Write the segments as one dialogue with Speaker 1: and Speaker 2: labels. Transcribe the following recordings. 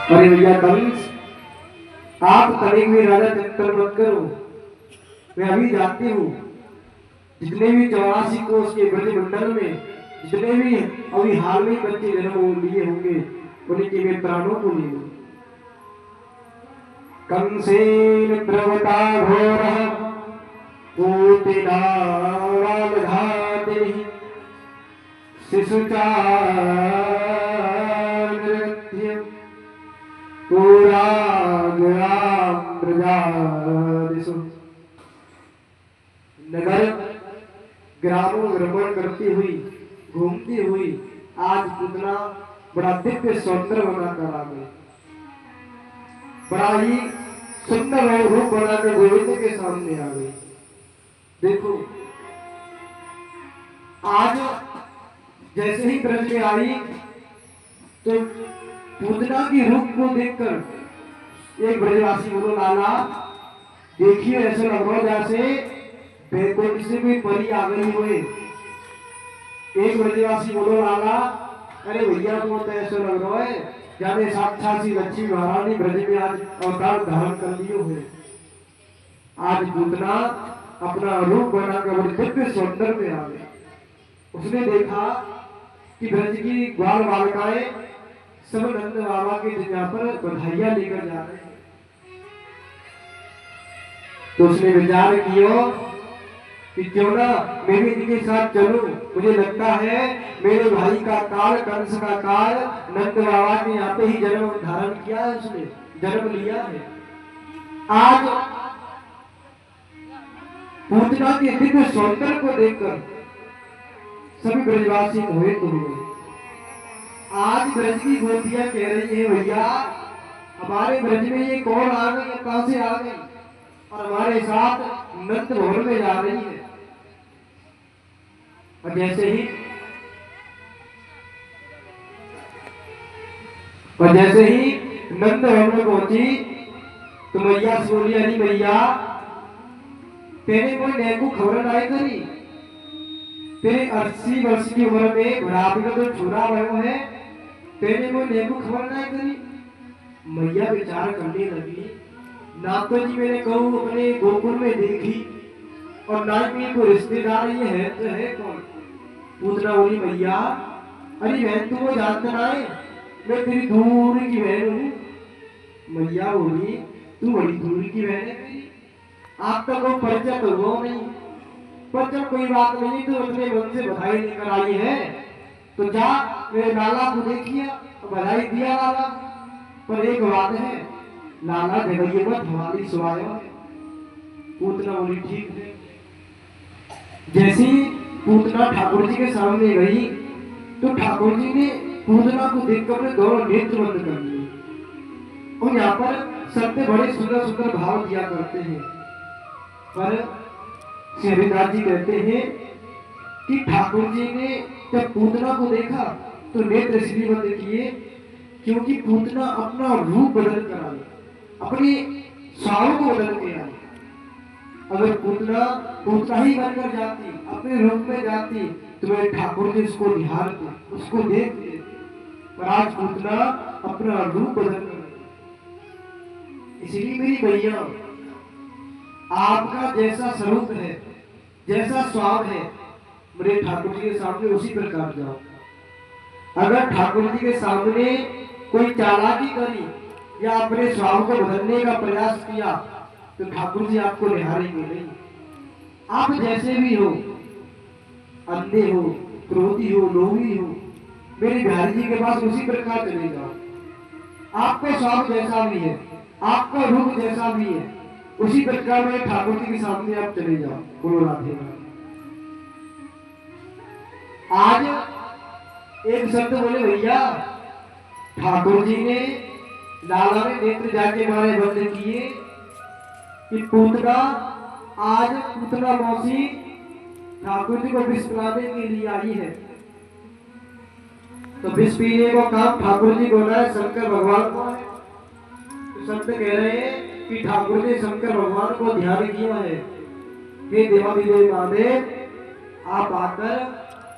Speaker 1: अरे भैया कंस, आप कभी भी राजा चिंतन मत करो, मैं अभी जाती हूँ। जितने भी 84 कोष के ब्रजमंडल में जितने भी अभी हाल में बच्चे जन्म लिए होंगे उनके मैं प्राणों को ले लूं। कंसेन प्रवता घोरः पूतिनावालघातिः शिशुचारनृत्य पुराग्राम प्रजादिषु। नगर ग्रामों भ्रमण करती हुई घूमती हुई आज पुतना बड़ा दिव्य सौंदर्य बनाकर आ गई, बड़ा ही सुंदर रूप बनाकर गोविंद के सामने आ गई। देखो आज जैसे ही ब्रज में आई तो पूतना की रूप को देखकर एक ब्रजवासी बोलो, लाला देखिए ऐसे लग रहा जैसे बैकुंठ से कोई परी आ गई हुए। एक ब्रजवासी बोलो, लाला अरे भैया तो ऐसे लग रहा है जाने साक्षात सी लक्ष्मी महारानी ब्रज में आज अवतार धारण कर लिए हुए। आज पूतना अपना रूप बनाकर बड़े दिव्य सौंदर्य में आ गई। उसने देखा कि ब्रज की ग्वाल बालिकाएं सब नंद बाबा के जगह पर बधाइयां लेकर जा रहे हैं। तो उसने विचार किया कि क्यों ना मैं भी इनके साथ चलूं। मुझे लगता है मेरे भाई का काल, कंस का काल नंद बाबा ने यहाँ पे ही जन्म धारण किया है, उसने जन्म लिया है। आज पूतना के दिव्य सौंदर्य को देखकर सभी ब्रजवासी मोहित हो गए। आज ब्रज की गोपियां कह रही है, भैया हमारे ब्रज में ये कौन आ गई, कहां से आ गई और हमारे साथ नंद भवन में जा रही है। और जैसे ही नंद भवन में पहुंची तो मैया बोली, अरे मैया तेरे कोई नेकू खबर नहीं करी, तेरे 80 वर्ष की उम्र में बुढ़ापे का तो छुरा भयो है, तेरे कोई नेकू खबर नहीं करी। मैया विचार करने लगी, ना तो जी मैंने कहूँ अपने गोकुल में देखी और ना ही कोई रिश्तेदार ये है तो है कौन। पूतना बोली, मैया अरे बहन तू वो जानता ना है, मैं तेरी दूर की बहन हूँ। मैया बोली, तू बड़ी दूर की बहन है मेरी, आपका कोई परिचय तो हो नहीं, पर जब कोई बात नहीं तो अपने मन से बधाई लेकर आई है तो जा मेरे लाला को देखिए और बधाई दिया लाला। पर एक बात है, लाला जगह मत हमारी सुहायो। पूतना बोली, ठीक है। जैसी पूतना ठाकुर जी के सामने गई तो ठाकुर जी ने पूतना को देखकर अपने दोनों नेत्र बंद कर लिए। और यहाँ पर सबसे बड़े सुंदर सुंदर भाव दिया करते हैं, पर श्री हरिदास जी कहते हैं कि ठाकुर जी ने जब पूतना को देखा तो नेत्र इसलिए बंद किए क्योंकि पूतना अपना रूप बदल कर आई, अपने सालों को बदल के आई। अगर पूतना ही बनकर जाती, अपने रूप में जाती तो मेरे ठाकुर जी उसको निहारते, उसको देखते। पर आज पूतना अपना रूप बदल कर, इसलिए मेरी भैया आपका जैसा स्वरूप है, जैसा स्वाद है, मेरे ठाकुर जी के सामने उसी प्रकार जाओ। अगर ठाकुर जी के सामने कोई चालाकी करी या अपने स्वाद को बदलने का प्रयास किया तो ठाकुर जी आपको निहारेंगे नहीं। आप जैसे भी हो, अंधे हो, क्रोधी हो, लोभी हो, मेरे बिहारी जी के पास उसी प्रकार चले जाओ। आपका स्वाद जैसा भी है, आपका रूप जैसा भी है, उसी प्रकार में ठाकुर जी के सामने आप चले जाओ। बोलो राधे राधे। आज एक शब्द बोले, भैया ठाकुर जी ने लाला में नेत्र जाके मारे बंद किए कि पूतना, आज पूतना मौसी ठाकुर जी को विष पिलाने के लिए आई है। तो विष पीने को काम ठाकुर जी को ना है, शंकर भगवान को है। तो संत कह रहे हैं कि ठाकुर जी शंकर भगवान को ध्यान किया है, हे देवादिदेव महादेव आप आकर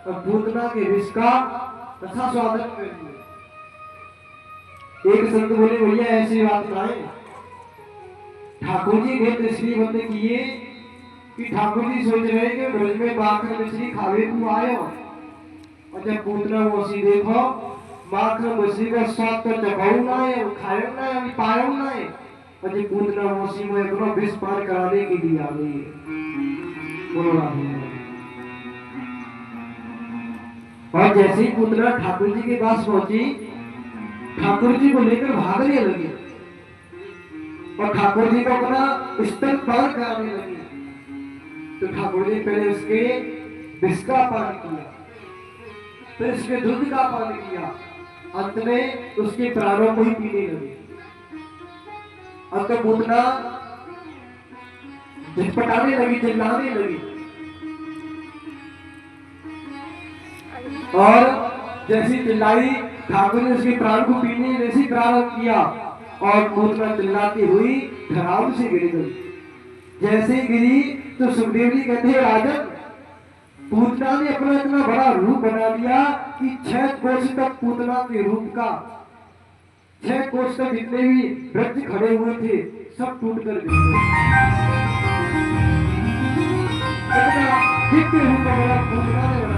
Speaker 1: और पूतना के विष का तथा स्वागत करिए। एक संत बोले भैया ऐसी बात ना है। ठाकुर जी ने तो इसलिए बंद किए कि ठाकुर जी सोच रहे कि ब्रज में माखन मछली खावे तू आयो, और जब पूतना मोसी देखो माखन मछली का स्वाद तो चबाऊ ना है, खायो ना है, पायो ना है, और जब पूतना मोसी में अपना विष पार कराने के लिए आ गई है। बोलो राधे। और जैसे ही पूतना ठाकुर जी के पास पहुंची, ठाकुर जी को लेकर भागने लगी और ठाकुर जी को अपना स्तन पार कराने लगी। तो ठाकुर जी पहले उसके विष का पान किया, फिर उसके दूध का पान किया, अंत में उसके प्राणों को ही पीने लगे। अंत पूतना झटपटाने लगी, चिल्लाने लगी, और जैसी चिल्लाई ठाकुर ने उसके प्राण को पीने जैसी प्रारंभ किया और पूतना चिल्लाती हुई धराव से गिर गई। जैसे गिरी तो सुखदेव जी कहते हैं राजन, पूतना ने अपना इतना बड़ा रूप बना दिया कि 6 कोस तक पूतना के रूप का 6 कोस तक जितने भी वृक्ष खड़े हुए थे सब टूट कर गिर गए। इतना दिव्य रूप बना पूतना ने